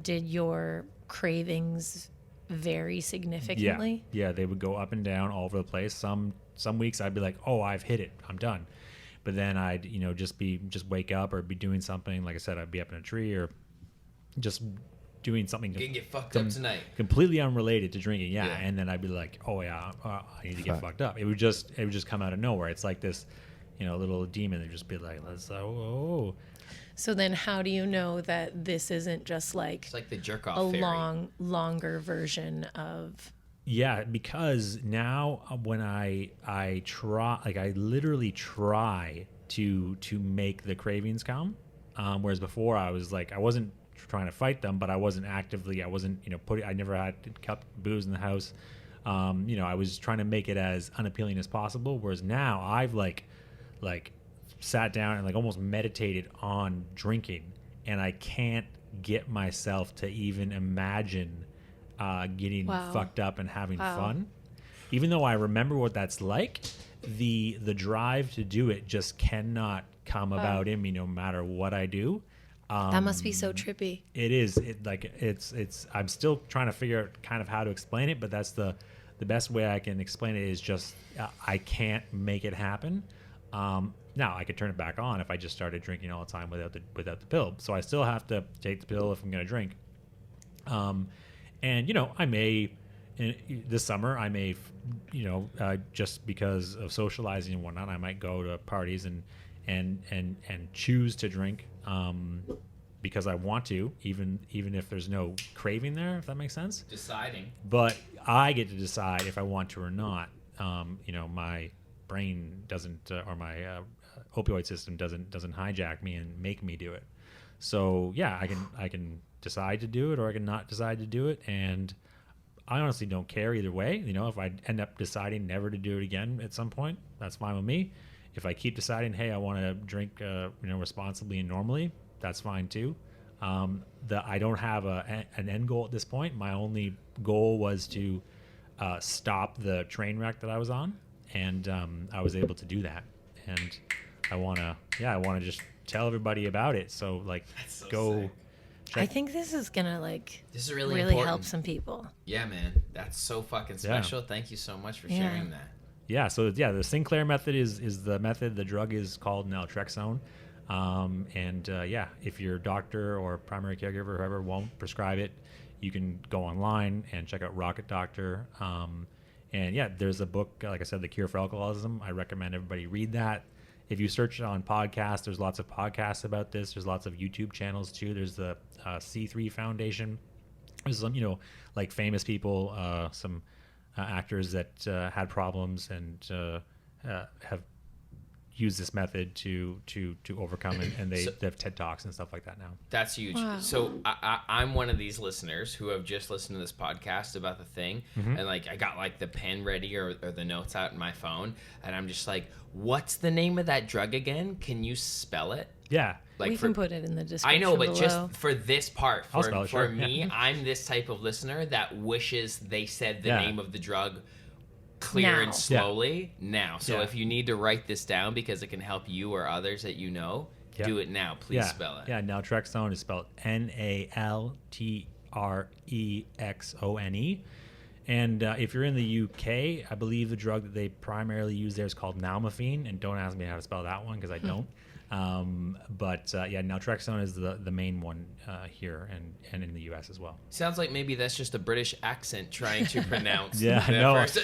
did your cravings vary significantly? Yeah, they would go up and down all over the place. Some weeks I'd be like, oh, I've hit it, I'm done. But then I'd, just wake up or be doing something. Like I said, I'd be up in a tree or just doing something. Gonna get fucked up tonight. Completely unrelated to drinking. Yeah. Yeah. And then I'd be like, oh yeah, I need to get fucked up. It would just come out of nowhere. It's like this, little demon that just be like, let's, oh. So then how do you know that this isn't just like, It's like the jerk a off fairy. longer version of... Yeah, because now when I try, like I literally try to make the cravings come, whereas before I was like, I wasn't trying to fight them, but I wasn't actively, I never had cup booze in the house. I was trying to make it as unappealing as possible. Whereas now I've like sat down and like almost meditated on drinking, and I can't get myself to even imagine getting fucked up and having fun. Even though I remember what that's like, the drive to do it just cannot come about in me no matter what I do. That must be so trippy. It is. It's I'm still trying to figure out kind of how to explain it, but that's the best way I can explain it is just I can't make it happen. Now I could turn it back on if I just started drinking all the time without the pill. So I still have to take the pill if I'm going to drink. And I may this summer I may just because of socializing and whatnot, I might go to parties and choose to drink because I want to, even if there's no craving there, if that makes sense. Deciding. But I get to decide if I want to or not. My brain doesn't, or my opioid system doesn't hijack me and make me do it. So yeah, I can decide to do it or I can not decide to do it, and I honestly don't care either way. If I end up deciding never to do it again at some point, that's fine with me. If I keep deciding, hey, I want to drink, responsibly and normally, that's fine too. I don't have an end goal at this point. My only goal was to stop the train wreck that I was on, and I was able to do that. And I want to just tell everybody about it. So go. Sick. I think this is gonna This is really help important. some people. Yeah, man. That's so fucking special. Thank you so much for sharing that. Yeah, so the Sinclair Method is the method. The drug is called naltrexone. If your doctor or primary caregiver or whoever won't prescribe it, you can go online and check out Rocket Doctor. There's a book, like I said, The Cure for Alcoholism. I recommend everybody read that. If you search it on podcasts, there's lots of podcasts about this. There's lots of YouTube channels too. There's the C3 Foundation. There's some, famous people, some actors that had problems and have, use this method to overcome, and they have TED Talks and stuff like that now. That's huge. Wow. So I'm one of these listeners who have just listened to this podcast about the thing, and like I got like the pen ready or the notes out in my phone, and I'm just like, what's the name of that drug again? Can you spell it? Yeah. Like we can put it in the description. I know, but below. just for this part, I'll spell it, for sure. me, Yeah. I'm this type of listener that wishes they said the Yeah. name of the drug clear Now. and slowly now. So Yeah. if you need to write this down because it can help you or others that you know, Yeah. do it now. Please spell it. Yeah, naltrexone is spelled Naltrexone. And if you're in the UK, I believe the drug that they primarily use there is called nalmefene. And don't ask me how to spell that one because I don't. But naltrexone is the main one here and in the US as well. Sounds like maybe that's just a British accent trying to pronounce. Yeah, the no, first-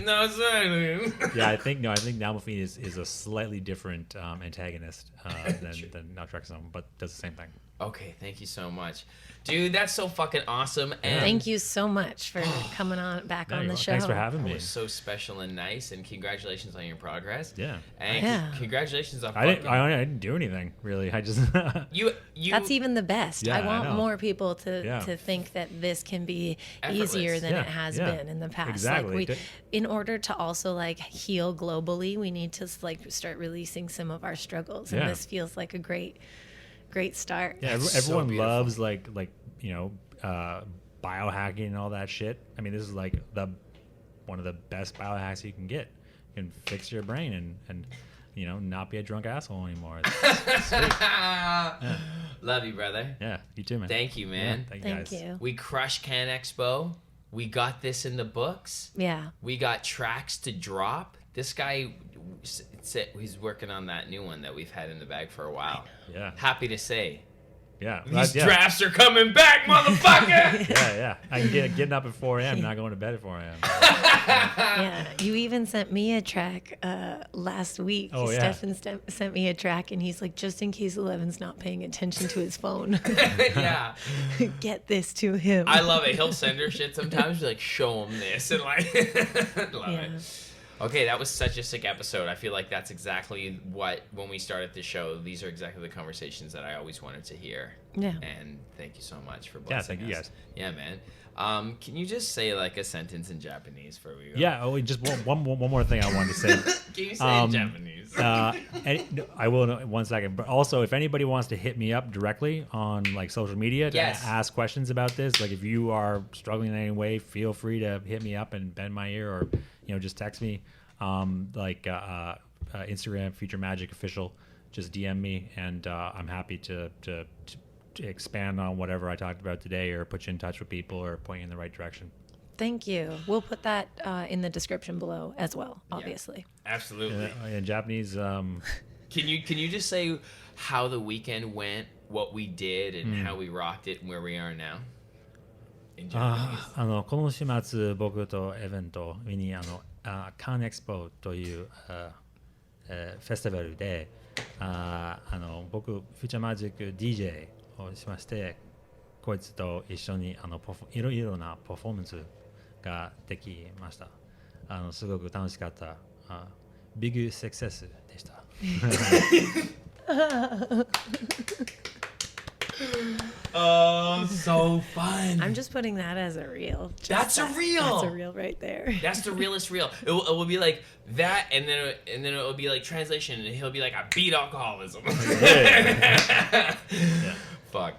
no, sorry. Yeah, I think nalmefene is a slightly different antagonist than naltrexone, but does the same thing. Okay, thank you so much. Dude, that's so fucking awesome. And Thank you so much for coming on back Yeah, on the you're show. welcome. Thanks for having It me. was so special and nice, and congratulations on your progress. Yeah. And Yeah. congratulations on I fucking... didn't do anything really. I just You That's even the best. Yeah, I I want know. more people to Yeah. think that this can be Effortless. easier than Yeah, it has yeah. been in the past. Exactly. Like in order to also like heal globally, we need to like start releasing some of our struggles, and Yeah. this feels like a great start. Yeah, That's so everyone beautiful. loves like biohacking and all that shit. I mean, this is like one of the best biohacks you can get. You can fix your brain and not be a drunk asshole anymore. It's sweet. Love you, brother. Yeah, you too, man. Thank you, man. Yeah, Thank guys. you. We crushed Can Expo. We got this in the books. Yeah. We got tracks to drop. This guy, he's working on that new one that we've had in the bag for a while. Yeah, Happy to say. yeah. These yeah. drafts are coming back, motherfucker! Yeah. I can getting up at 4 a.m. not going to bed at 4 a.m. Yeah, you even sent me a track last week. Oh, yeah. Stefan sent me a track, and he's like, just in case Ellevan's not paying attention to his phone, Yeah. get this to him. I love it. He'll send her shit sometimes. Be like, show him this. And like, love Yeah. it. Okay, that was such a sick episode. I feel like that's exactly when we started the show, these are exactly the conversations that I always wanted to hear. Yeah. And thank you so much for blessing thank you, us. guys. Yeah, man. Can you just say like a sentence in Japanese for we go? Yeah. Oh, just one more thing I wanted to say. Can you say in Japanese? And I will in 1 second. But also, if anybody wants to hit me up directly on like social media to Yes. ask questions about this, like if you are struggling in any way, feel free to hit me up and bend my ear, or just text me. Instagram, Future Magic Official, just DM me, and I'm happy to expand on whatever I talked about today, or put you in touch with people, or point you in the right direction. Thank you. We'll put that in the description below as well, obviously. Absolutely. In Japanese, Can you just say how the weekend went, what we did, and how we rocked it, and where we are now? In Japanese. この週末僕とエヴェント見にカンエクスポというフェスティバルで僕フューチャーマジック DJ をしまして、こいつと一緒にいろいろなパフォーマンスができました。すごく楽しかった。ビッグサクセスでした。Oh, so fun. I'm just putting that as a reel. That's a reel. That's a reel right there. That's the realest reel. It will be like that, and then it will be like translation, and he'll be like, I beat alcoholism. Fuck.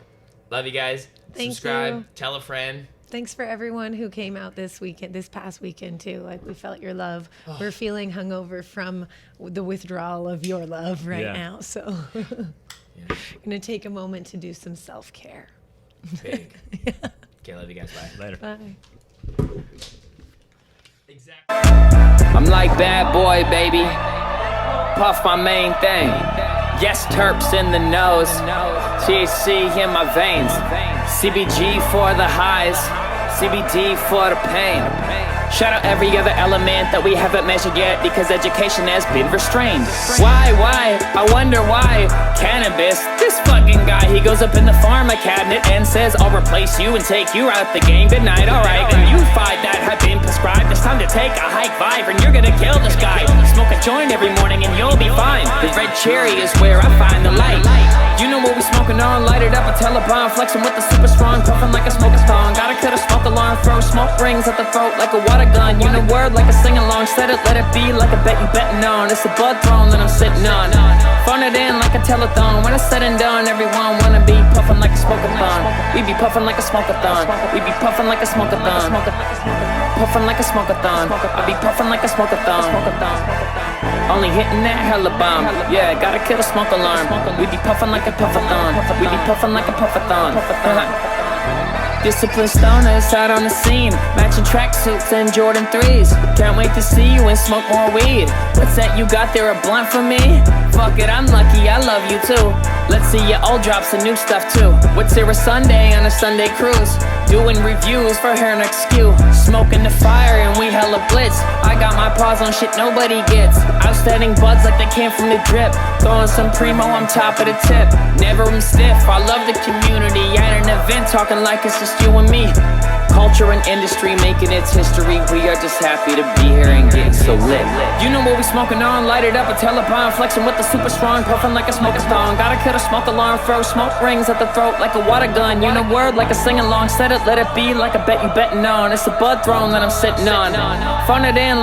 Love you guys. Thank Subscribe. you. Tell a friend. Thanks for everyone who came out this past weekend too. Like we felt your love. We're feeling hungover from the withdrawal of your love right Yeah. now. So gonna take a moment to do some self-care. Big. Okay, love you guys. Bye. Later. Bye. Exactly. I'm like bad boy, baby. Puff my main thing. Yes, terps in the nose. THC in my veins. CBG for the highs. CBD for the pain. Shout out every other element that we haven't measured yet, because education has been restrained. Why, I wonder why. Cannabis, this fucking guy, he goes up in the pharma cabinet and says, I'll replace you and take you out the game. Good night, alright. And you fight that have been prescribed. It's time to take a hike, Vibe, and you're gonna kill this guy. Smoke a joint every morning and you'll be fine. The red cherry is where I find the light. You know what we smoking on, light it up a Ellevan, flexing with the super strong, puffing like a smoker thong. Gotta cut a smoke alarm, throw smoke rings at the throat like a water gun. You know word like a sing along, set it, let it be like a bet you betting on. It's a bud throne that I'm sitting on. Phone it in like a telethon. When it's said and done, everyone wanna be puffing like a smoke-a-thon. We be puffing like a smoke-a-thon. We be puffing like a smoke-a-thon. Puffing like a smoke-a-thon. I be puffing like a smoke-a-thon. Only hitting that hella bomb. Yeah, gotta kill a smoke alarm. We be puffing like a puffathon. We be puffing like a puffathon. Disciplined stoners out on the scene, matching tracksuits and Jordan 3s. Can't wait to see you and smoke more weed. What's that you got there, a blunt for me? Fuck it, I'm lucky, I love you too. Let's see you all drop some new stuff too. What's there a Sunday on a Sunday cruise? Doing reviews for hair next skew. Smoking the fire and we hella blitz. I got my paws on shit nobody gets. Outstanding buds like they came from the drip. Throwing some primo on top of the tip. Never am stiff, I love the community. At an event talking like it's just you and me. Culture and industry making its history. We are just happy to be here and getting so lit. You know what we smoking on, light it up a Ellevan, flexing with the super strong, puffing like a smoke-a-thon. Gotta cut a smoke alarm, throw smoke rings at the throat like a water gun. You know word like a sing-along, set it, let it be like a bet you betting on. It's a bud throne that I'm sitting on. Phone it in like